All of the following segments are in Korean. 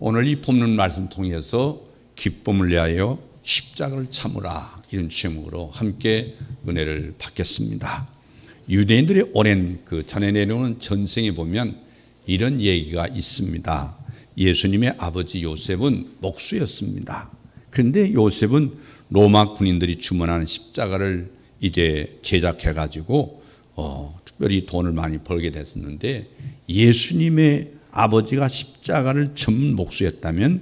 오늘 이 본문 말씀 통해서 기쁨을 위하여 십자가를 참으라 이런 제목으로 함께 은혜를 받겠습니다. 유대인들이 오랜 그 전해 내려오는 전생에 보면 이런 얘기가 있습니다. 예수님의 아버지 요셉은 목수였습니다. 그런데 요셉은 로마 군인들이 주문하는 십자가를 이제 제작해 가지고 특별히 돈을 많이 벌게 됐었는데, 예수님의 아버지가 십자가를 전문 목수였다면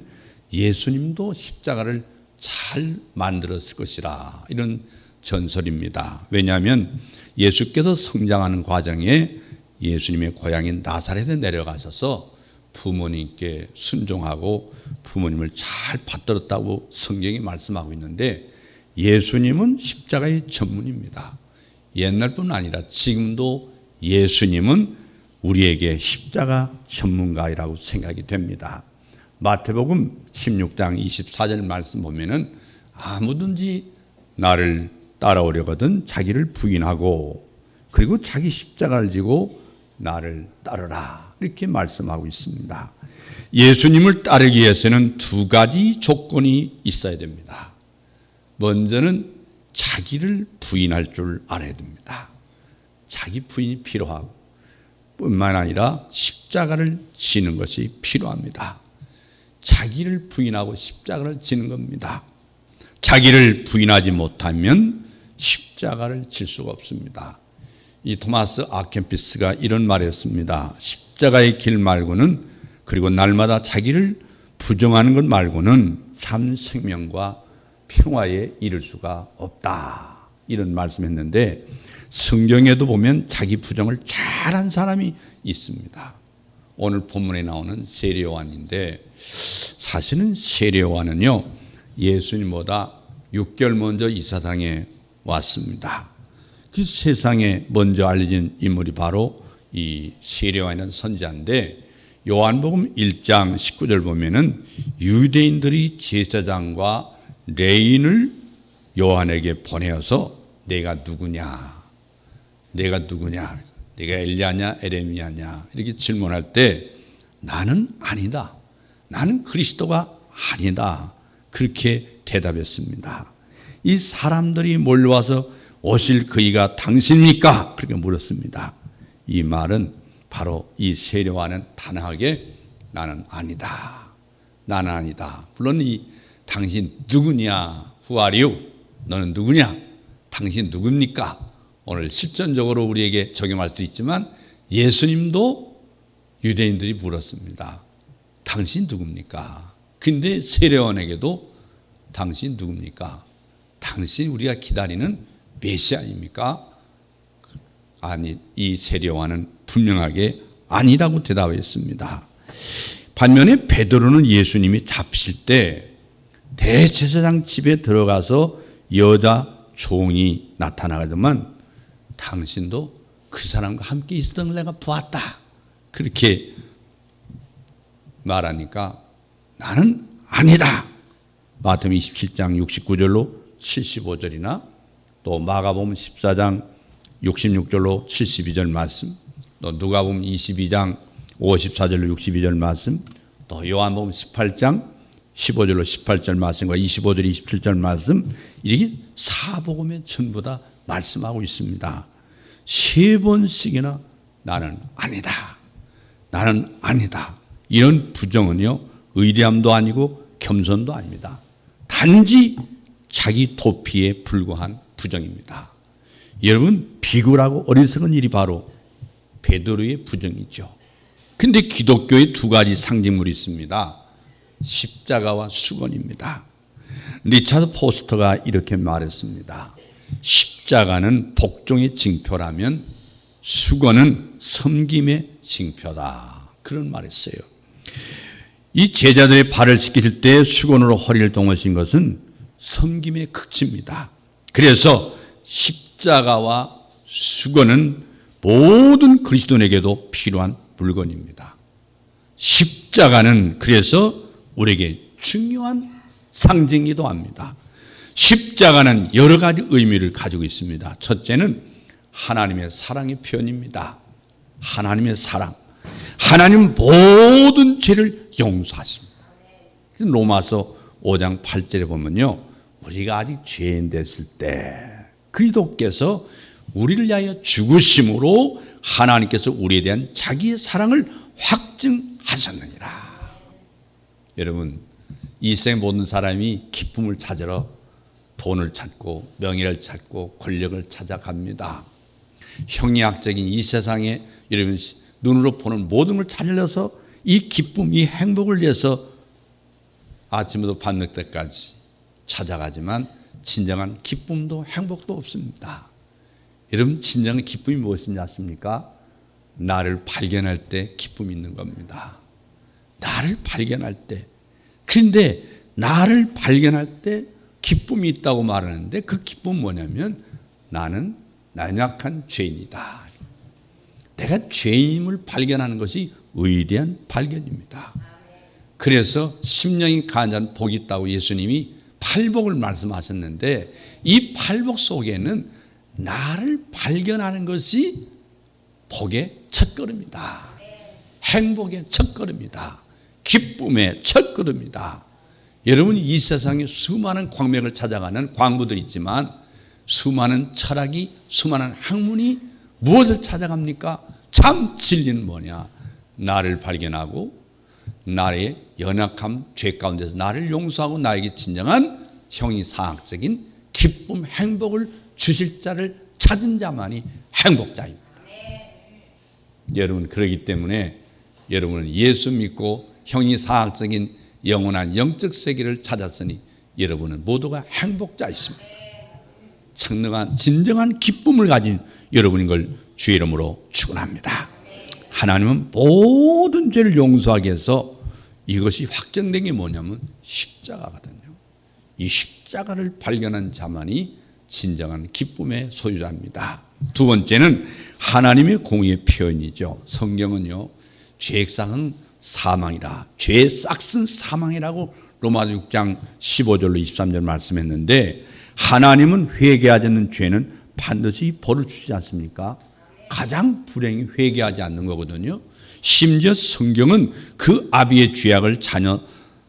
예수님도 십자가를 잘 만들었을 것이라, 이런 전설입니다. 왜냐하면 예수께서 성장하는 과정에 예수님의 고향인 나사렛에 내려가셔서 부모님께 순종하고 부모님을 잘 받들었다고 성경이 말씀하고 있는데, 예수님은 십자가의 전문입니다. 옛날뿐 아니라 지금도 예수님은 우리에게 십자가 전문가이라고 생각이 됩니다. 마태복음 16장 24절 말씀 보면은 아무든지 나를 따라오려거든 자기를 부인하고 그리고 자기 십자가를 지고 나를 따르라, 이렇게 말씀하고 있습니다. 예수님을 따르기 위해서는 두 가지 조건이 있어야 됩니다. 먼저는 자기를 부인할 줄 알아야 됩니다. 자기 부인이 필요하고 뿐만 아니라 십자가를 지는 것이 필요합니다. 자기를 부인하고 십자가를 지는 겁니다. 자기를 부인하지 못하면 십자가를 질 수가 없습니다. 이 토마스 아켄피스가 이런 말을 했습니다. 십자가의 길 말고는, 그리고 날마다 자기를 부정하는 것 말고는 참 생명과 평화에 이를 수가 없다, 이런 말씀했는데, 성경에도 보면 자기 부정을 잘한 사람이 있습니다. 오늘 본문에 나오는 세례 요한인데, 사실은 세례 요한은요 예수님보다 6개월 먼저 이 세상에 왔습니다. 그 세상에 먼저 알려진 인물이 바로 이 세례 요한이라는 선지자인데, 요한복음 1장 19절 보면은 유대인들이 제사장과 레인을 요한에게 보내어서 내가 누구냐, 내가 엘리야냐 에레미야냐 이렇게 질문할 때 나는 아니다, 나는 그리스도가 아니다, 그렇게 대답했습니다. 이 사람들이 몰려와서 오실 그이가 당신입니까? 그렇게 물었습니다. 이 말은 바로 이 세례 요한은 단호하게 나는 아니다, 나는 아니다. 물론 이 당신 누구냐, who are you? 너는 누구냐? 당신 누굽니까? 오늘 실전적으로 우리에게 적용할 수 있지만 예수님도 유대인들이 물었습니다. 당신 누굽니까? 근데 세례 요한에게도 당신 누굽니까? 당신 우리가 기다리는 메시아입니까? 아니, 이 세례 요한은 분명하게 아니라고 대답했습니다. 반면에 베드로는 예수님이 잡히실 때 대제사장 집에 들어가서 여자 종이 나타나가지만 당신도 그 사람과 함께 있었던 걸 내가 보았다, 그렇게 말하니까 나는 아니다. 마태복음 27장 69절로 75절이나 또 마가복음 14장 66절로 72절 말씀, 또 누가복음 22장 54절로 62절 말씀, 또 요한복음 18장 15절로 18절 말씀과 25절 27절 말씀, 이렇게 사복음에 전부 다 말씀하고 있습니다. 3번씩이나 나는 아니다, 나는 아니다, 이런 부정은요 의리함도 아니고 겸손도 아닙니다. 단지 자기 도피에 불과한 부정입니다. 여러분, 비굴하고 어리석은 일이 바로 베드로의 부정이죠. 그런데 기독교의 두 가지 상징물이 있습니다. 십자가와 수건입니다. 리차드 포스터가 이렇게 말했습니다. 십자가는 복종의 징표라면 수건은 섬김의 징표다, 그런 말했어요. 이 제자들의 발을 씻기실 때 수건으로 허리를 동으신 것은 섬김의 극치입니다. 그래서 십자가와 수건은 모든 그리스도인에게도 필요한 물건입니다. 십자가는 그래서 우리에게 중요한 상징이기도 합니다. 십자가는 여러 가지 의미를 가지고 있습니다. 첫째는 하나님의 사랑의 표현입니다. 하나님의 사랑. 하나님 모든 죄를 용서하십니다. 로마서 5장 8절에 보면요, 우리가 아직 죄인 됐을 때 그리스도께서 우리를 위하여 죽으심으로 하나님께서 우리에 대한 자기의 사랑을 확증하셨느니라. 여러분, 이 세상 모든 사람이 기쁨을 찾으러 돈을 찾고 명예를 찾고 권력을 찾아갑니다. 형이학적인 이 세상에 여러분 눈으로 보는 모든 걸 찾으려서 이 기쁨, 이 행복을 위해서 아침부터 밤늦 때까지 찾아가지만 진정한 기쁨도 행복도 없습니다. 여러분, 진정한 기쁨이 무엇인지 아십니까? 나를 발견할 때 기쁨이 있는 겁니다. 나를 발견할 때. 그런데 나를 발견할 때 기쁨이 있다고 말하는데 그 기쁨은 뭐냐면 나는 연약한 죄인이다. 내가 죄인임을 발견하는 것이 위대한 발견입니다. 그래서 심령이 강한 자는 복이 있다고 예수님이 팔복을 말씀하셨는데 이 팔복 속에는 나를 발견하는 것이 복의 첫걸음이다. 행복의 첫걸음이다. 기쁨의 첫걸음이다. 여러분, 이 세상에 수많은 광맥을 찾아가는 광부들이 있지만 수많은 철학이, 수많은 학문이 무엇을 찾아갑니까? 참 진리는 뭐냐? 나를 발견하고 나의 연약함, 죄 가운데서 나를 용서하고 나에게 진정한 형이상학적인 기쁨, 행복을 주실 자를 찾은 자만이 행복자입니다. 여러분, 그렇기 때문에 여러분은 예수 믿고 형이상학적인 영원한 영적 세계를 찾았으니 여러분은 모두가 행복자이십니다. 청능한 진정한 기쁨을 가진 여러분인 걸 주의 이름으로 축원합니다. 하나님은 모든 죄를 용서하기 위해서 이것이 확정된 게 뭐냐면 십자가거든요. 이 십자가를 발견한 자만이 진정한 기쁨의 소유자입니다. 두 번째는 하나님의 공의의 표현이죠. 성경은요, 죄의 싹은 사망이라, 죄의 싹은 사망이라고 로마서 6장 15절로 23절 말씀했는데 하나님은 회개하지 않는 죄는 반드시 벌을 주시지 않습니까? 가장 불행히 회개하지 않는 거거든요. 심지어 성경은 그 아비의 죄악을 자녀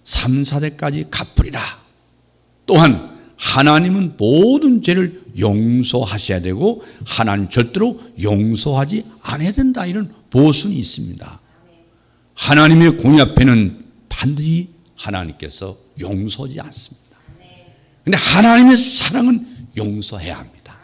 3, 4대까지 갚으리라. 또한 하나님은 모든 죄를 용서하셔야 되고 하나님 절대로 용서하지 않아야 된다, 이런 보증이 있습니다. 하나님의 공의 앞에는 반드시 하나님께서 용서하지 않습니다. 그런데 하나님의 사랑은 용서해야 합니다.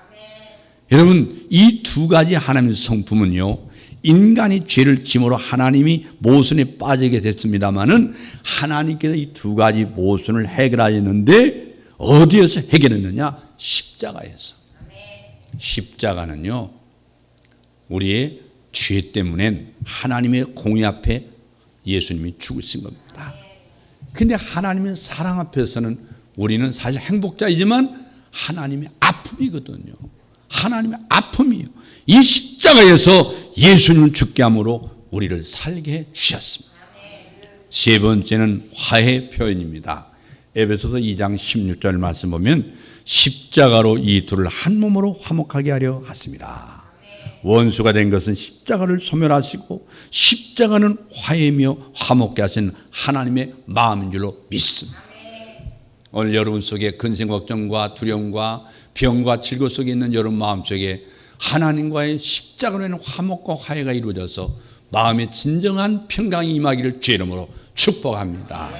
여러분, 이 두 가지 하나님의 성품은요, 인간이 죄를 짐으로 하나님이 모순에 빠지게 됐습니다마는 하나님께서 이 두 가지 모순을 해결하였는데 어디에서 해결했느냐? 십자가에서. 십자가는요, 우리의 죄 때문에 하나님의 공의 앞에 예수님이 죽으신 겁니다. 근데 하나님의 사랑 앞에서는 우리는 사실 행복자이지만 하나님의 아픔이거든요. 하나님의 아픔이요. 이 십자가에서 예수님을 죽게 함으로 우리를 살게 해 주셨습니다. 세 번째는 화해 표현입니다. 에베소서 2장 16절 말씀 보면 십자가로 이 둘을 한 몸으로 화목하게 하려 하십니다. 원수가 된 것은 십자가를 소멸하시고 십자가는 화해며 화목케 하신 하나님의 마음인 줄로 믿습니다. 오늘 여러분 속에 근심 걱정과 두려움과 병과 질고 속에 있는 여러분 마음속에 하나님과의 십자가로 인한 화목과 화해가 이루어져서 마음의 진정한 평강이 임하기를 주의 이름으로 축복합니다.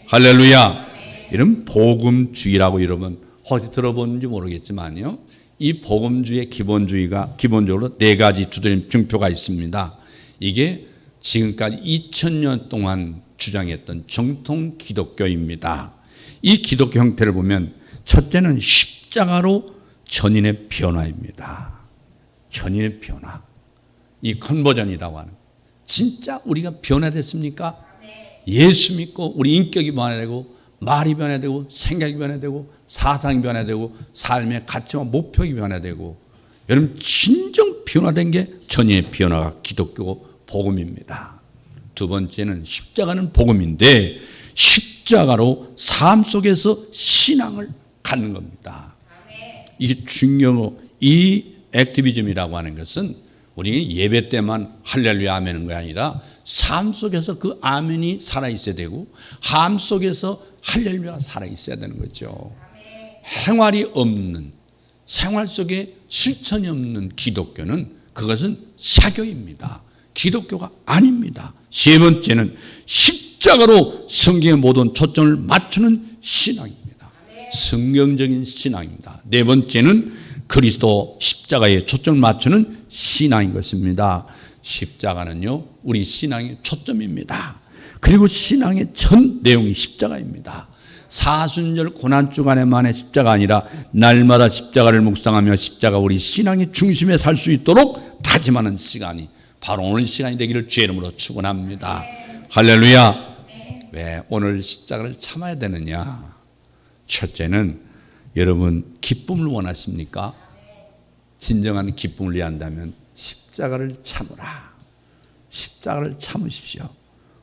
할렐루야. 이런 복음주의라고 여러분 혹시 들어보는지 모르겠지만요, 이 복음주의의 기본적으로 네 가지 두드림 증표가 있습니다. 이게 지금까지 2000년 동안 주장했던 정통 기독교입니다. 이 기독교 형태를 보면 첫째는 십자가로 전인의 변화입니다. 전인의 변화. 이 컨버전이라고 하는. 진짜 우리가 변화됐습니까? 예수 믿고 우리 인격이 변화되고 말이 변화되고 생각이 변화되고 사상이 변화되고 삶의 가치와 목표가 변화되고, 여러분 진정 변화된 게 전인의 변화가 기독교 복음입니다. 두 번째는 십자가는 복음인데 십자가로 삶 속에서 신앙을 갖는 겁니다. 이게 중요하고, 이 액티비즘이라고 하는 것은 우리는 예배 때만 할렐루야 아멘인 게 아니라 삶 속에서 그 아멘이 살아있어야 되고 삶 속에서 할렐루야가 살아있어야 되는 거죠. 행활이 없는, 생활 속에 실천이 없는 기독교는 그것은 사교입니다. 기독교가 아닙니다. 세 번째는 십자가로 성경의 모든 초점을 맞추는 신앙입니다. 성경적인 신앙입니다. 네 번째는 그리스도 십자가에 초점을 맞추는 신앙인 것입니다. 십자가는요, 우리 신앙의 초점입니다. 그리고 신앙의 전 내용이 십자가입니다. 사순절 고난주간에만의 십자가 아니라 날마다 십자가를 묵상하며 십자가 우리 신앙의 중심에 살 수 있도록 다짐하는 시간이 바로 오늘 시간이 되기를 주의 이름으로 축원합니다. 할렐루야. 왜 오늘 십자가를 참아야 되느냐? 첫째는 여러분 기쁨을 원하십니까? 진정한 기쁨을 위한다면 십자가를 참으라. 십자가를 참으십시오.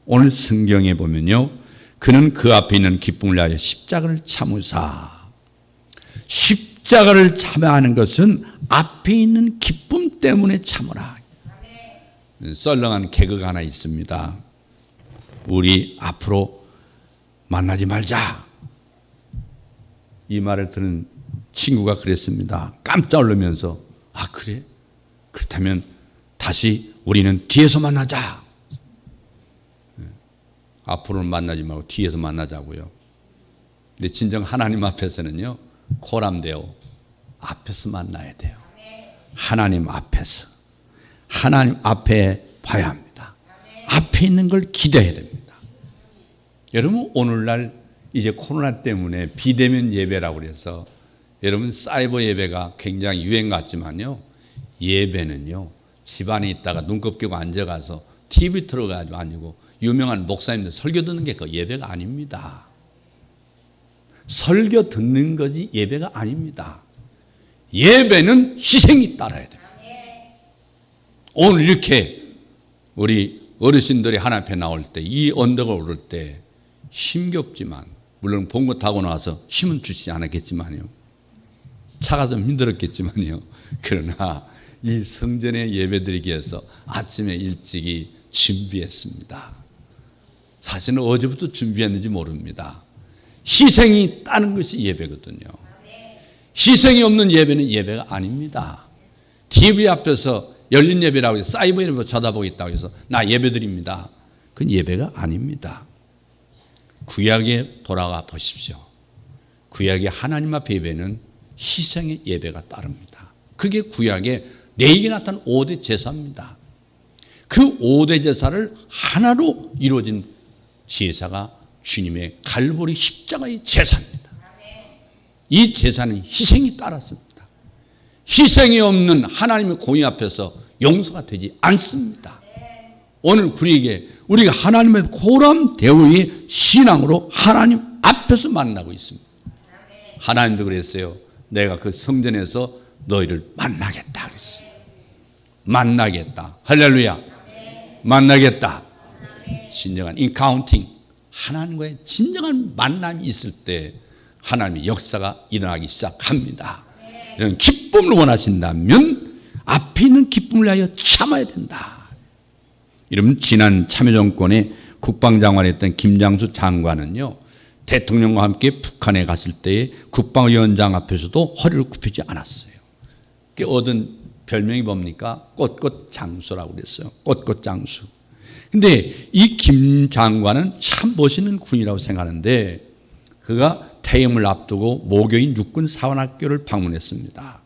오늘 성경에 보면요, 그는 그 앞에 있는 기쁨을 위하여 십자가를 참으사. 십자가를 참아야 하는 것은 앞에 있는 기쁨 때문에 참으라. 썰렁한 개그가 하나 있습니다. 우리 앞으로 만나지 말자. 이 말을 들은 친구가 그랬습니다. 깜짝 놀라면서 아 그래? 그렇다면 다시 우리는 뒤에서 만나자. 앞으로는 만나지 말고 뒤에서 만나자고요. 근데 진정 하나님 앞에서는요, 코람데오 앞에서 만나야 돼요. 하나님 앞에서. 하나님 앞에 봐야 합니다. 앞에 있는 걸 기대해야 됩니다. 여러분 오늘날 이제 코로나 때문에 비대면 예배라고 그래서 여러분 사이버 예배가 굉장히 유행 같지만요, 예배는요 집안에 있다가 눈곱 끼고 앉아가서 TV 틀어가지고 아니고 유명한 목사님들 설교 듣는 게 그 예배가 아닙니다. 설교 듣는 거지 예배가 아닙니다. 예배는 희생이 따라야 됩니다. 오늘 이렇게 우리 어르신들이 하나님 앞에 나올 때, 이 언덕을 오를 때 힘겹지만, 물론 본거 타고 나와서 힘은 주시지 않았겠지만요, 차가 좀 힘들었겠지만요, 그러나 이 성전에 예배드리기 위해서 아침에 일찍이 준비했습니다. 사실은 어제부터 준비했는지 모릅니다. 희생이 따는 것이 예배거든요. 희생이 없는 예배는 예배가 아닙니다. TV 앞에서 열린 예배라고 해서 사이버 예배 쳐다보고 있다고 해서 나 예배드립니다. 그건 예배가 아닙니다. 구약에 돌아가 보십시오. 구약의 하나님 앞 예배는 희생의 예배가 따릅니다. 그게 구약의 레위기에 나타난 5대 제사입니다. 그 5대 제사를 하나로 이루어진 제사가 주님의 갈보리 십자가의 제사입니다. 이 제사는 희생이 따랐습니다. 희생이 없는 하나님의 공의 앞에서 용서가 되지 않습니다. 오늘 우리가 하나님의 고람 대우의 신앙으로 하나님 앞에서 만나고 있습니다. 하나님도 그랬어요. 내가 그 성전에서 너희를 만나겠다 그랬어요. 만나겠다. 할렐루야. 만나겠다. 진정한 인카운팅, 하나님과의 진정한 만남이 있을 때 하나님의 역사가 일어나기 시작합니다. 이런 기쁨을 원하신다면 앞에 있는 기쁨을 위하여 참아야 된다. 여러분 지난 참여정권의 국방장관이었던 김장수 장관은요, 대통령과 함께 북한에 갔을 때에 국방위원장 앞에서도 허리를 굽히지 않았어요. 얻은 별명이 뭡니까? 꼿꼿장수라고 그랬어요. 꼿꼿장수. 근데 이 김 장관은 참 멋있는 군이라고 생각하는데, 그가 퇴임을 앞두고 모교인 육군 사관학교를 방문했습니다.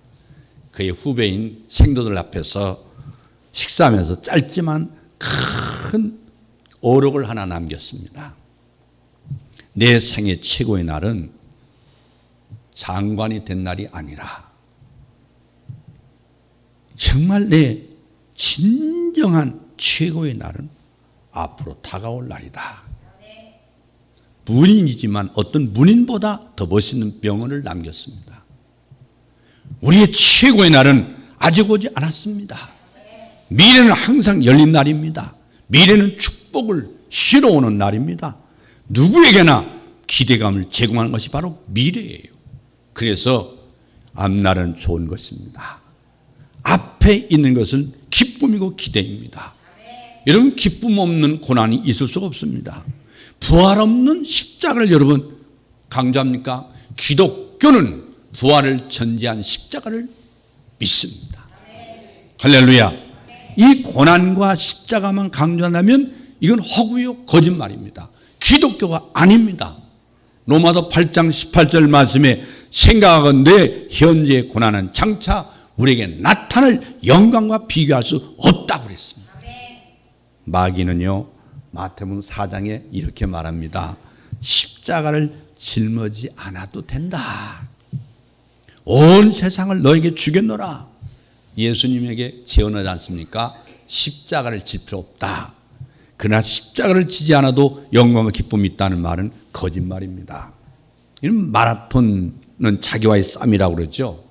그의 후배인 생도들 앞에서 식사하면서 짧지만 큰 어록을 하나 남겼습니다. 내 생애 최고의 날은 장관이 된 날이 아니라 정말 내 진정한 최고의 날은 앞으로 다가올 날이다. 문인이지만 어떤 문인보다 더 멋있는 명언을 남겼습니다. 우리의 최고의 날은 아직 오지 않았습니다. 미래는 항상 열린 날입니다. 미래는 축복을 실어오는 날입니다. 누구에게나 기대감을 제공하는 것이 바로 미래예요. 그래서 앞날은 좋은 것입니다. 앞에 있는 것을 기쁨이고 기대입니다. 여러분, 기쁨 없는 고난이 있을 수가 없습니다. 부활 없는 십자가를 여러분 강조합니까? 기독교는 부활을 전제한 십자가를 믿습니다. 할렐루야. 이 고난과 십자가만 강조한다면 이건 허구요, 거짓말입니다. 기독교가 아닙니다. 로마서 8장 18절 말씀에 생각하건대 현재의 고난은 장차 우리에게 나타날 영광과 비교할 수 없다고 그랬습니다. 마귀는요, 마태복음 4장에 이렇게 말합니다. 십자가를 짊어지 않아도 된다. 온 세상을 너에게 주겠노라. 예수님에게 제언하지 않습니까? 십자가를 질 필요 없다. 그러나 십자가를 지지 않아도 영광과 기쁨이 있다는 말은 거짓말입니다. 이런 마라톤은 자기와의 싸움이라고 그러죠.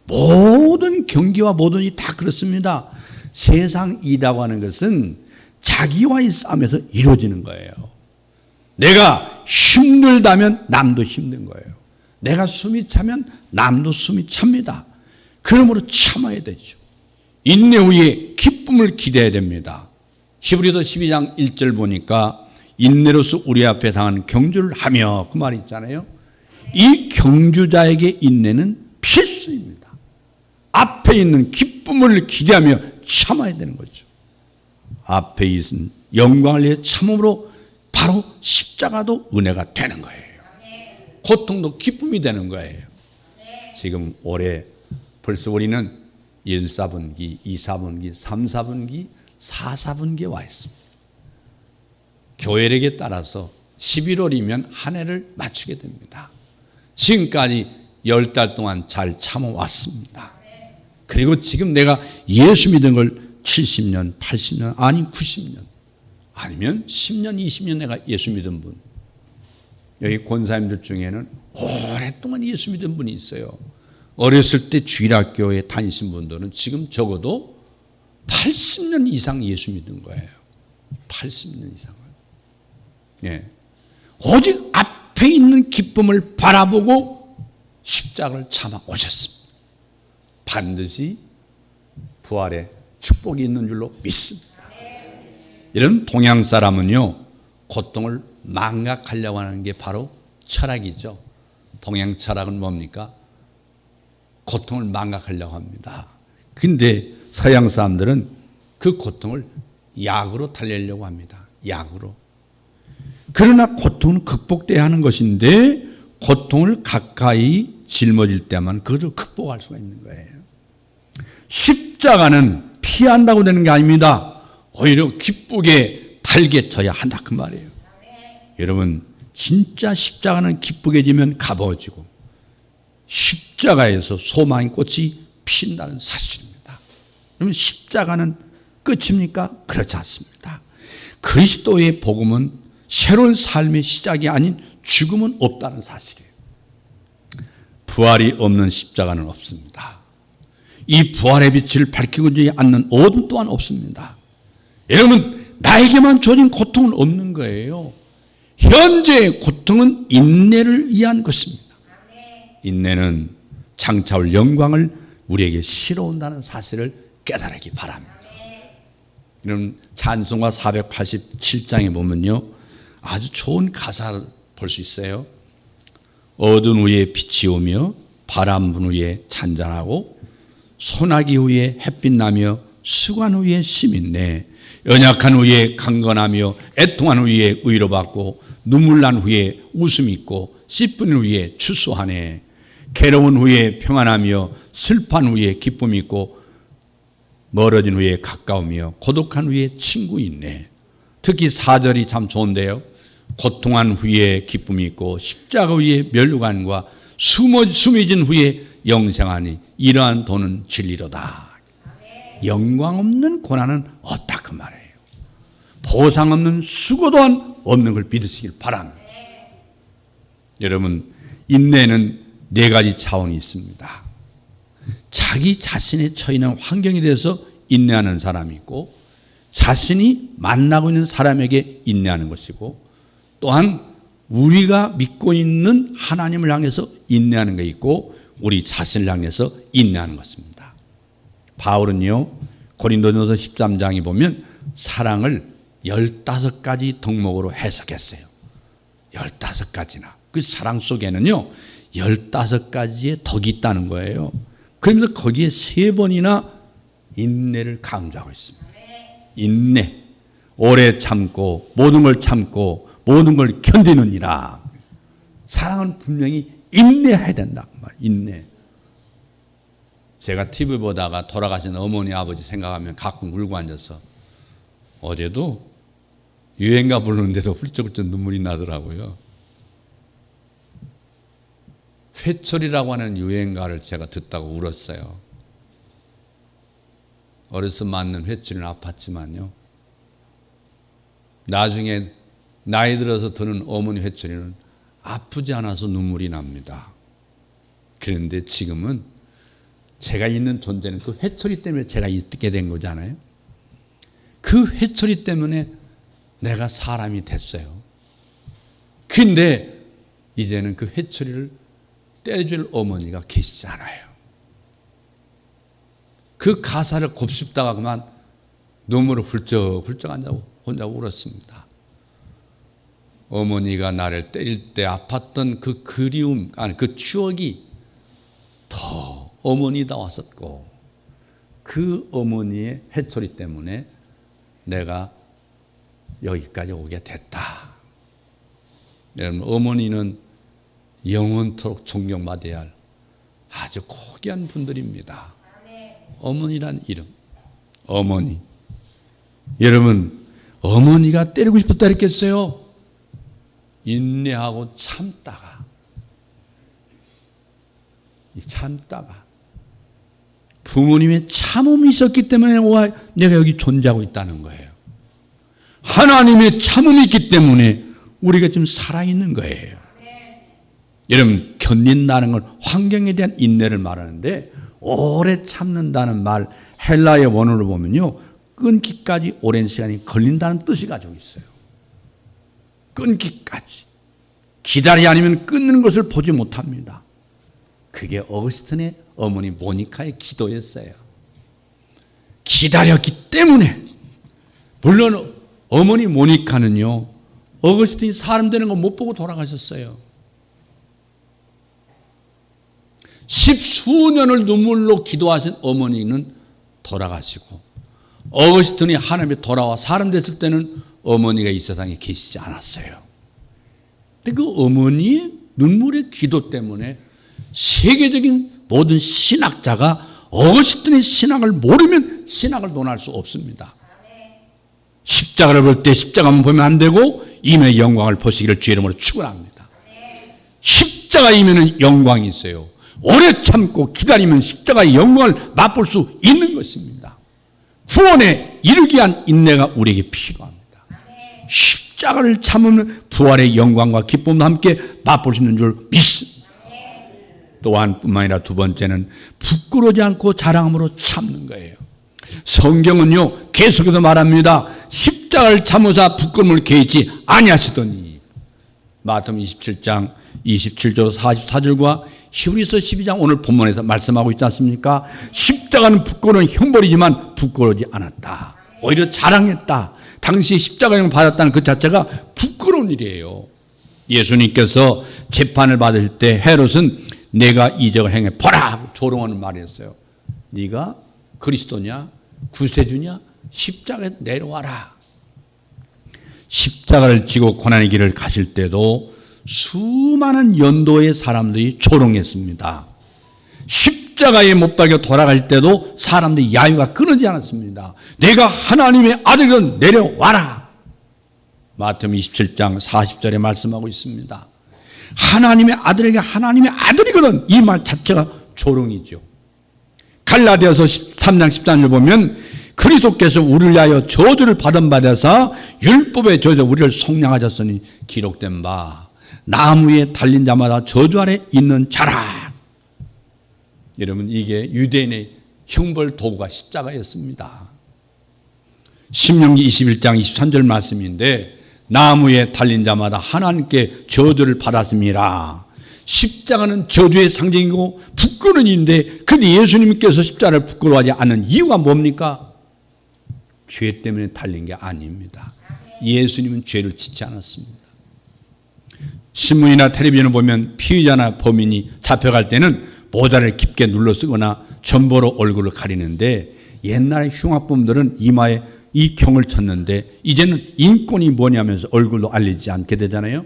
모든 경기와 모든 일이 다 그렇습니다. 세상 일이라고 하는 것은 자기와의 싸움에서 이루어지는 거예요. 내가 힘들다면 남도 힘든 거예요. 내가 숨이 차면 남도 숨이 찹니다. 그러므로 참아야 되죠. 인내 후에 기쁨을 기대해야 됩니다. 히브리서 12장 1절 보니까 인내로서 우리 앞에 당한 경주를 하며 그 말이 있잖아요. 이 경주자에게 인내는 필수입니다. 앞에 있는 기쁨을 기대하며 참아야 되는 거죠. 앞에 있는 영광을 위해 참음으로 바로 십자가도 은혜가 되는 거예요. 고통도 기쁨이 되는 거예요. 지금 올해 벌써 우리는 1, 4분기, 2, 4분기, 3, 4분기, 4, 4분기에 와 있습니다. 교회력에 따라서 11월이면 한 해를 맞추게 됩니다. 지금까지 10달 동안 잘 참아왔습니다. 그리고 지금 내가 예수 믿은 걸 70년, 80년, 아니 90년, 아니면 10년, 20년 내가 예수 믿은 분. 여기 권사님들 중에는 오랫동안 예수 믿은 분이 있어요. 어렸을 때 주일학교에 다니신 분들은 지금 적어도 80년 이상 예수 믿은 거예요. 80년 이상을. 예. 오직 앞에 있는 기쁨을 바라보고 십자가를 참아 오셨습니다. 반드시 부활의 축복이 있는 줄로 믿습니다. 이런 동양 사람은요, 고통을 망각하려고 하는 게 바로 철학이죠. 동양 철학은 뭡니까? 고통을 망각하려고 합니다. 근데 서양 사람들은 그 고통을 약으로 달래려고 합니다. 약으로. 그러나 고통은 극복돼야 하는 것인데 고통을 가까이 짊어질 때만 그것을 극복할 수가 있는 거예요. 십자가는 피한다고 되는 게 아닙니다. 오히려 기쁘게 달개쳐야 한다 그 말이에요. 여러분, 진짜 십자가는 기쁘게 지면 가벼워지고 십자가에서 소망의 꽃이 핀다는 사실입니다. 그러면 십자가는 끝입니까? 그렇지 않습니다. 그리스도의 복음은 새로운 삶의 시작이 아닌 죽음은 없다는 사실이에요. 부활이 없는 십자가는 없습니다. 이 부활의 빛을 밝히고 있지 않는 어둠 또한 없습니다. 여러분, 나에게만 주어진 고통은 없는 거예요. 현재의 고통은 인내를 위한 것입니다. 인내는 장차 올 영광을 우리에게 실어온다는 사실을 깨달기 바랍니다. 여러분, 찬송가 487장에 보면요, 아주 좋은 가사를 볼 수 있어요. 어두운 후에 빛이 오며 바람 분 후에 잔잔하고 소나기 후에 햇빛 나며 수관 후에 쉼 있네. 연약한 후에 강건하며 애통한 후에 위로받고 눈물 난 후에 웃음 있고 씹은 후에 추수하네. 괴로운 후에 평안하며 슬픈 후에 기쁨 있고 멀어진 후에 가까우며 고독한 후에 친구 있네. 특히 4절이 참 좋은데요. 고통한 후에 기쁨이 있고 십자가 후에 멸류관과 숨어진 후에 영생하니 이러한 도는 진리로다. 영광 없는 고난은 없다 그 말이에요. 보상 없는 수고 또한 없는 걸 믿으시길 바랍니다. 여러분, 인내는 4가지 차원이 있습니다. 자기 자신의 처해 있는 환경에 대해서 인내하는 사람이 있고, 자신이 만나고 있는 사람에게 인내하는 것이고, 또한 우리가 믿고 있는 하나님을 향해서 인내하는 게 있고, 우리 자신을 향해서 인내하는 것입니다. 바울은요, 고린도전서 13장에 보면 사랑을 15가지 덕목으로 해석했어요. 15가지나. 그 사랑 속에는요 15가지의 덕이 있다는 거예요. 그러면서 거기에 3번이나 인내를 강조하고 있습니다. 인내. 오래 참고 모든 걸 참고 모든 걸 견디느니라. 사랑은 분명히 인내해야 된다. 인내. 제가 TV 보다가 돌아가신 어머니 아버지 생각하면 가끔 울고 앉아서 어제도 유행가 부르는데도 훌쩍훌쩍 눈물이 나더라고요. 회초리라고 하는 유행가를 제가 듣다고 울었어요. 어려서 맞는 회초리는 아팠지만요. 나중에 나이 들어서 드는 어머니 회초리는 아프지 않아서 눈물이 납니다. 그런데 지금은 제가 있는 존재는 그 회초리 때문에 제가 있게 된 거잖아요. 그 회초리 때문에 내가 사람이 됐어요. 근데 이제는 그 회초리를 떼줄 어머니가 계시지 않아요. 그 가사를 곱씹다가 그만 눈물을 훌쩍훌쩍 혼자 울었습니다. 어머니가 나를 때릴 때 아팠던 그 그리움, 아니 그 추억이 더 어머니다 왔었고 그 어머니의 회초리 때문에 내가 여기까지 오게 됐다. 여러분, 어머니는 영원토록 존경받아야 할 아주 고귀한 분들입니다. 어머니란 이름. 어머니. 여러분, 어머니가 때리고 싶었다 했겠어요? 인내하고 참다가 부모님의 참음이 있었기 때문에 내가 여기 존재하고 있다는 거예요. 하나님의 참음이 있기 때문에 우리가 지금 살아있는 거예요. 여러분, 견딘다는 건 환경에 대한 인내를 말하는데 오래 참는다는 말 헬라의 원어를 보면요, 끊기까지 오랜 시간이 걸린다는 뜻이 가지고 있어요. 끊기까지. 기다리 아니면 끊는 것을 보지 못합니다. 그게 어거스틴의 어머니 모니카의 기도였어요. 기다렸기 때문에. 물론 어머니 모니카는요, 어거스틴이 사람 되는 거 못 보고 돌아가셨어요. 10수년을 눈물로 기도하신 어머니는 돌아가시고, 어거스틴이 하나님에 돌아와 사람 됐을 때는 어머니가 이 세상에 계시지 않았어요. 근데 그 어머니의 눈물의 기도 때문에 세계적인 모든 신학자가 어거스틴의 신학을 모르면 신학을 논할 수 없습니다. 십자가를 볼 때 십자가만 보면 안 되고 임의 영광을 보시기를 주의 이름으로 축원합니다. 십자가 임에는 영광이 있어요. 오래 참고 기다리면 십자가의 영광을 맛볼 수 있는 것입니다. 구원에 이르기 위한 인내가 우리에게 필요합니다. 십자가를 참으면 부활의 영광과 기쁨도 함께 맛볼 수 있는 줄 믿습니다. 또한 뿐만 아니라 두 번째는 부끄러워지 않고 자랑함으로 참는 거예요. 성경은요 계속해서 말합니다. 십자가를 참으사 부끄러움을 개의치 아니하시더니. 마태복음 27장 27절 44절과 히브리서 12장 오늘 본문에서 말씀하고 있지 않습니까? 십자가는 부끄러운 형벌이지만 부끄러워지 않았다. 오히려 자랑했다. 당시 십자가형을 받았다는 그 자체가 부끄러운 일이에요. 예수님께서 재판을 받을 때 헤롯은 내가 이적을 행해 보라 조롱하는 말이었어요. 네가 그리스도냐 구세주냐 십자가에 내려와라. 십자가를 지고 고난의 길을 가실 때도 수많은 연도의 사람들이 조롱했습니다. 십자가에 못 박혀 돌아갈 때도 사람들이 야유가 끊어지지 않았습니다. 내가 하나님의 아들이건 내려와라. 마태복음 27장 40절에 말씀하고 있습니다. 하나님의 아들에게 하나님의 아들이거든, 이 말 자체가 조롱이죠. 갈라디아서 3장 13절 보면 그리스도께서 우리를 위하여 저주를 받은 바 되사 율법의 저주 우리를 속량하셨으니 기록된 바 나무에 달린 자마다 저주 아래 있는 자라. 여러분, 이게 유대인의 형벌 도구가 십자가였습니다. 신명기 21장 23절 말씀인데 나무에 달린 자마다 하나님께 저주를 받았습니다. 십자가는 저주의 상징이고 부끄러운 일인데, 근데 예수님께서 십자가를 부끄러워하지 않는 이유가 뭡니까? 죄 때문에 달린 게 아닙니다. 예수님은 죄를 짓지 않았습니다. 신문이나 텔레비전을 보면 피의자나 범인이 잡혀갈 때는 모자를 깊게 눌러 쓰거나 전보로 얼굴을 가리는데, 옛날에 흉악범들은 이마에 이 경을 쳤는데 이제는 인권이 뭐냐면서 얼굴도 알리지 않게 되잖아요.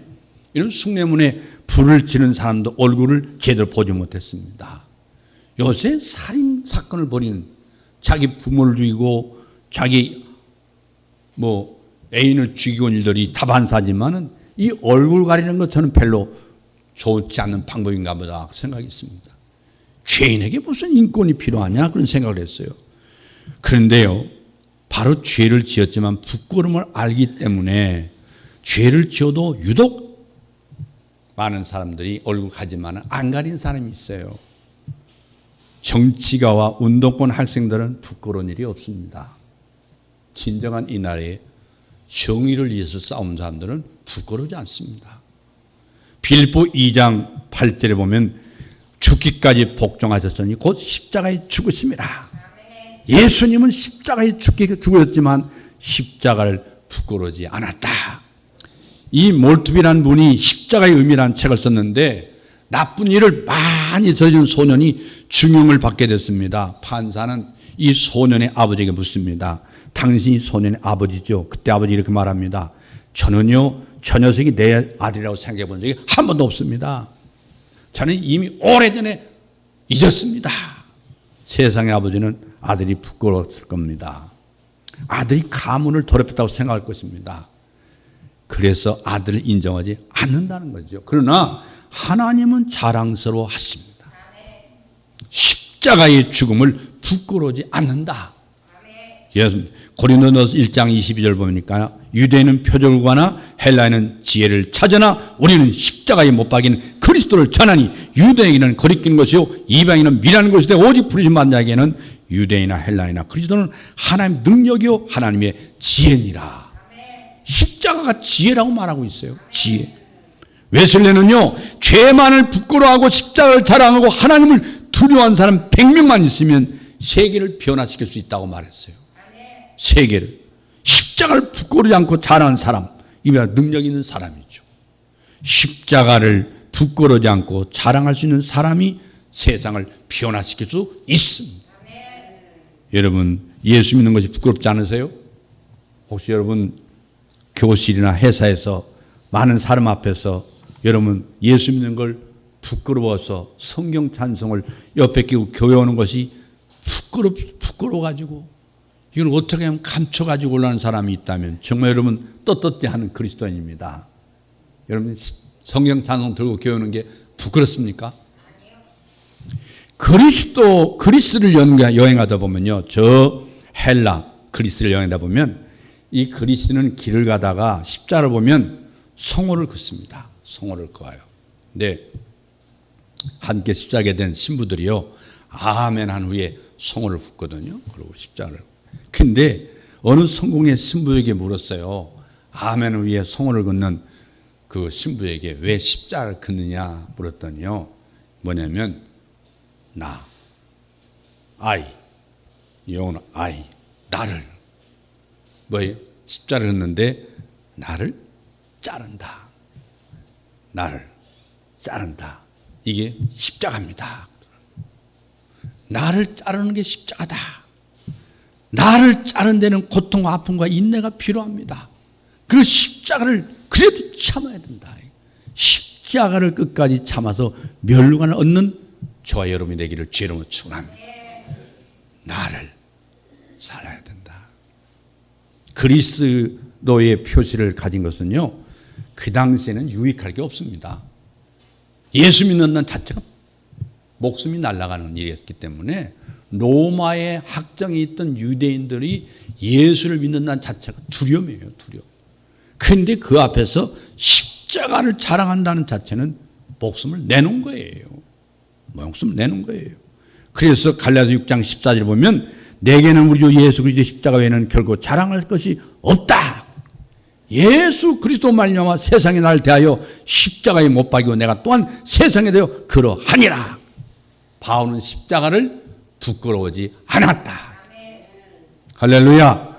이런 숭례문에 불을 지른 사람도 얼굴을 제대로 보지 못했습니다. 요새 살인 사건을 벌이는, 자기 부모를 죽이고 자기 애인을 죽이고 온 일들이 다반사지만은 이 얼굴 가리는 것 저는 별로 좋지 않는 방법인가 보다 생각이 있습니다. 죄인에게 무슨 인권이 필요하냐 그런 생각을 했어요. 그런데요, 바로 죄를 지었지만 부끄러움을 알기 때문에 죄를 지어도 유독 많은 사람들이 얼굴 가지만 안 가린 사람이 있어요. 정치가와 운동권 학생들은 부끄러운 일이 없습니다. 진정한 이 나라에 정의를 위해서 싸운 사람들은 부끄러우지 않습니다. 빌보 2장 8절에 보면 죽기까지 복종하셨으니 곧 십자가에 죽으심이라. 예수님은 십자가에 죽으셨지만 십자가를 부끄러워하지 않았다. 이 몰투비라는 분이 십자가의 의미라는 책을 썼는데, 나쁜 일을 많이 저지른 소년이 중형을 받게 됐습니다. 판사는 이 소년의 아버지에게 묻습니다. 당신이 소년의 아버지죠? 그때 아버지 이렇게 말합니다. 저는요, 저 녀석이 내 아들이라고 생각해 본 적이 한 번도 없습니다. 저는 이미 오래전에 잊었습니다. 세상의 아버지는 아들이 부끄러웠을 겁니다. 아들이 가문을 더럽혔다고 생각할 것입니다. 그래서 아들을 인정하지 않는다는 거죠. 그러나 하나님은 자랑스러워 하십니다. 십자가의 죽음을 부끄러워하지 않는다. 고린도전서 1장 22절 보니까 유대인은 표적을 구하나 헬라인은 지혜를 찾으나 우리는 십자가에 못 박인 그리스도를 전하니 유대인은 거리끼는 것이요 이방인은 미라는 것이되 오직 부르심 받는 자에게는 유대인이나 헬라인이나 그리스도는 하나님의 능력이요 하나님의 지혜니라. 십자가가 지혜라고 말하고 있어요. 지혜. 웨슬레는요, 죄만을 부끄러워하고 십자가를 자랑하고 하나님을 두려워하는 사람 100명만 있으면 세계를 변화시킬 수 있다고 말했어요. 세계를. 십자가를 부끄러워하지 않고 자랑하는 사람, 이게 능력 있는 사람이죠. 십자가를 부끄러워하지 않고 자랑할 수 있는 사람이 세상을 변화시킬 수 있습니다. 여러분, 예수 믿는 것이 부끄럽지 않으세요? 혹시 여러분 교실이나 회사에서 많은 사람 앞에서 여러분 예수 믿는 걸 부끄러워서 성경 찬송을 옆에 끼고 교회 오는 것이 부끄러워가지고 이걸 어떻게 하면 감춰가지고 올라오는 사람이 있다면 정말 여러분 떳떳해하는 그리스도인입니다. 여러분 성경 찬송 들고 교회 오는 게 부끄럽습니까? 그리스를 여행하다 보면요, 저 헬라 그리스를 여행하다 보면 이 그리스는 길을 가다가 십자를 보면 성호를 긋습니다. 성호를 그어요. 근데 함께 십자가에 된 신부들이요, 아멘 한 후에 성호를 긋거든요. 그리고 십자를. 근데 어느 성공의 신부에게 물었어요. 아멘 후에 성호를 긋는 그 신부에게 왜 십자를 긋느냐 물었더니요, 뭐냐면 영어는 나를 뭐예요? 십자를 긋는데 나를 자른다. 나를 자른다. 이게 십자가입니다. 나를 자르는 게 십자가다. 나를 자른 데는 고통과 아픔과 인내가 필요합니다. 그 십자가를 그래도 참아야 된다. 십자가를 끝까지 참아서 멸류관을 얻는 저와 여러분이 되기를 죄로 축원합니다. 나를 살아야 된다. 그리스도의 표시를 가진 것은요, 그 당시에는 유익할 게 없습니다. 예수 믿는 자체가 목숨이 날아가는 일이었기 때문에 로마에 학정이 있던 유대인들이 예수를 믿는다는 자체가 두려움이에요. 두려움. 그런데 그 앞에서 십자가를 자랑한다는 자체는 목숨을 내놓은 거예요. 목숨을 내놓은 거예요. 그래서 갈라디아 6장 14절에 보면 내게는 우리 주 예수 그리스도의 십자가 외에는 결코 자랑할 것이 없다. 예수 그리스도 말미암아 세상에 나를 대하여 십자가에 못 박이고 내가 또한 세상에 대하여 그러하니라. 바울은 십자가를 부끄러워하지 않았다. 할렐루야.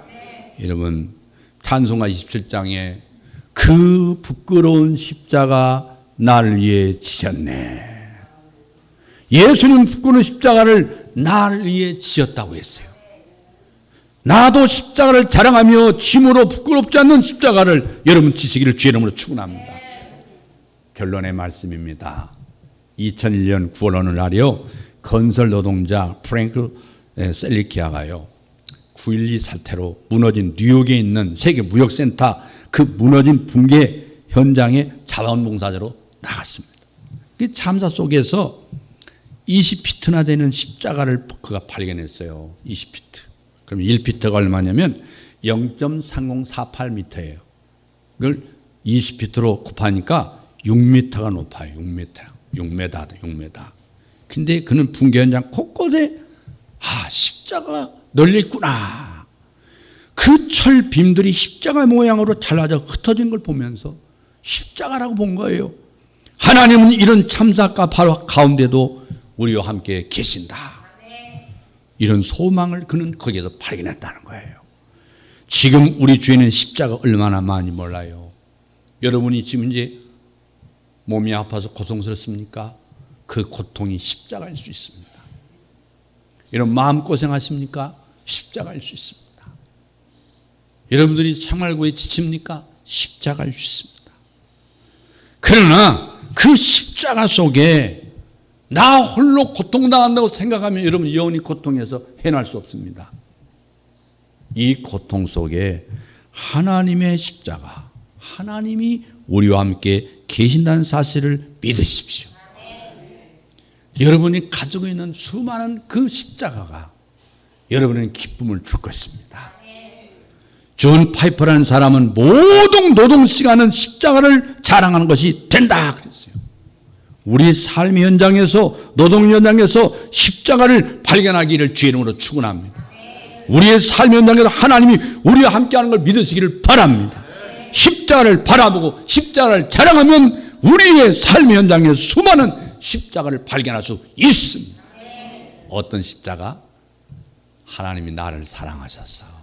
여러분 찬송가 27장에 그 부끄러운 십자가 날 위해 지셨네. 예수님 부끄러운 십자가를 날 위해 지었다고 했어요. 나도 십자가를 자랑하며 짐으로 부끄럽지 않는 십자가를 여러분 지시기를 주의 이름으로 축원합니다. 결론의 말씀입니다. 2001년 9월 어느 날이요, 건설 노동자 프랭클 셀리키아가요 9.12 사태로 무너진 뉴욕에 있는 세계 무역센터 그 무너진 붕괴 현장에 자원봉사자로 나갔습니다. 그 참사 속에서 20피트나 되는 십자가를 그가 발견했어요. 20피트. 그럼 1피트가 얼마냐면 0.3048m예요. 그걸 20피트로 곱하니까 6m가 높아요. 6m. 근데 그는 붕괴 현장 곳곳에 십자가가 널려 있구나. 그 철 빔들이 십자가 모양으로 잘라져 흩어진 걸 보면서 십자가라고 본 거예요. 하나님은 이런 참사가 바로 가운데도 우리와 함께 계신다. 이런 소망을 그는 거기에서 발견했다는 거예요. 지금 우리 주에는 십자가 얼마나 많이 몰라요. 여러분이 지금 이제 몸이 아파서 고통스럽습니까? 그 고통이 십자가일 수 있습니다. 이런 마음고생하십니까? 십자가일 수 있습니다. 여러분들이 생활고에 지칩니까? 십자가일 수 있습니다. 그러나 그 십자가 속에 나 홀로 고통당한다고 생각하면 여러분 영원히 고통에서 해낼 수 없습니다. 이 고통 속에 하나님의 십자가, 하나님이 우리와 함께 계신다는 사실을 믿으십시오. 여러분이 가지고 있는 수많은 그 십자가가 여러분에게 기쁨을 줄 것입니다. 존 파이퍼라는 사람은 모든 노동 시간은 십자가를 자랑하는 것이 된다 그랬어요. 우리 삶의 현장에서, 노동 현장에서 십자가를 발견하기를 주의 이름으로 축원합니다. 우리의 삶의 현장에서 하나님이 우리와 함께하는 걸 믿으시기를 바랍니다. 십자가를 바라보고 십자가를 자랑하면 우리의 삶의 현장에서 수많은 십자가를 발견할 수 있습니다. 어떤 십자가? 하나님이 나를 사랑하셔서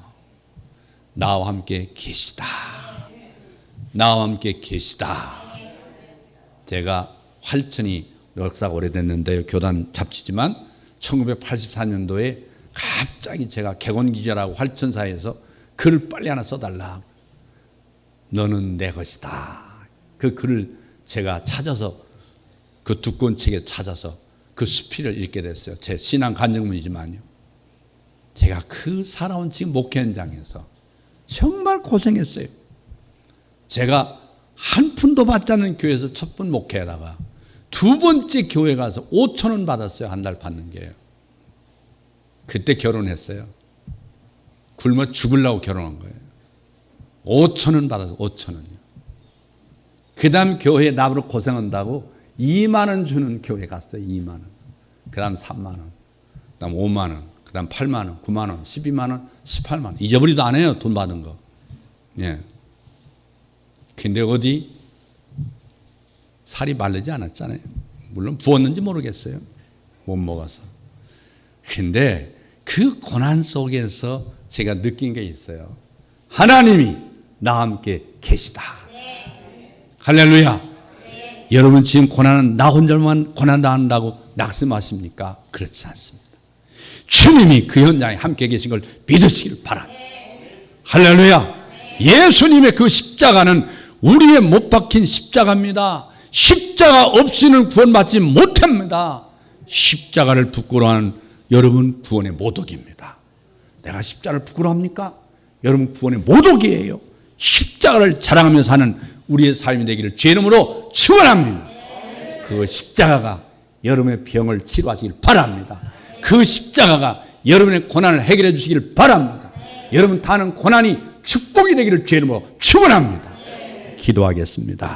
나와 함께 계시다. 나와 함께 계시다. 제가 활천이 역사가 오래됐는데요, 교단 잡지지만 1984년도에 갑자기 제가 객원기자라고 활천사에서 글을 빨리 하나 써달라. 너는 내 것이다. 그 글을 제가 찾아서 그 두꺼운 책에 찾아서 그 수필을 읽게 됐어요. 제 신앙 간증문이지만요. 제가 그 살아온 지금 목회 현장에서 정말 고생했어요. 제가 한 푼도 받지 않는 교회에서 첫 번 목회하다가 두 번째 교회 가서 5,000원 받았어요. 한 달 받는 게요. 그때 결혼했어요. 굶어 죽으려고 결혼한 거예요. 5,000원 받아서 5,000원이요. 그 다음 교회에 나보러 고생한다고 2만 원 주는 교회 갔어요. 2만 원. 그 다음 3만 원. 그 다음 5만 원. 그 다음 8만 원, 9만 원, 12만 원, 18만 원. 잊어버리도 안 해요. 돈 받은 거. 예. 근데 어디 살이 마르지 않았잖아요. 물론 부었는지 모르겠어요. 못 먹어서. 근데 그 고난 속에서 제가 느낀 게 있어요. 하나님이 나와 함께 계시다. 할렐루야. 여러분 지금 고난은 나 혼자만 고난당한다고 낙심하십니까? 그렇지 않습니다. 주님이 그 현장에 함께 계신 걸 믿으시길 바랍니다. 할렐루야. 예수님의 그 십자가는 우리의 못 박힌 십자가입니다. 십자가 없이는 구원받지 못합니다. 십자가를 부끄러워하는 여러분 구원의 모독입니다. 내가 십자가를 부끄러워합니까? 여러분 구원의 모독이에요. 십자가를 자랑하며 사는 우리의 삶이 되기를 주의 이름으로 축원합니다. 그 십자가가 여러분의 병을 치료하시길 바랍니다. 그 십자가가 여러분의 고난을 해결해 주시기를 바랍니다. 여러분 다는 고난이 축복이 되기를 주의 이름으로 축원합니다. 기도하겠습니다.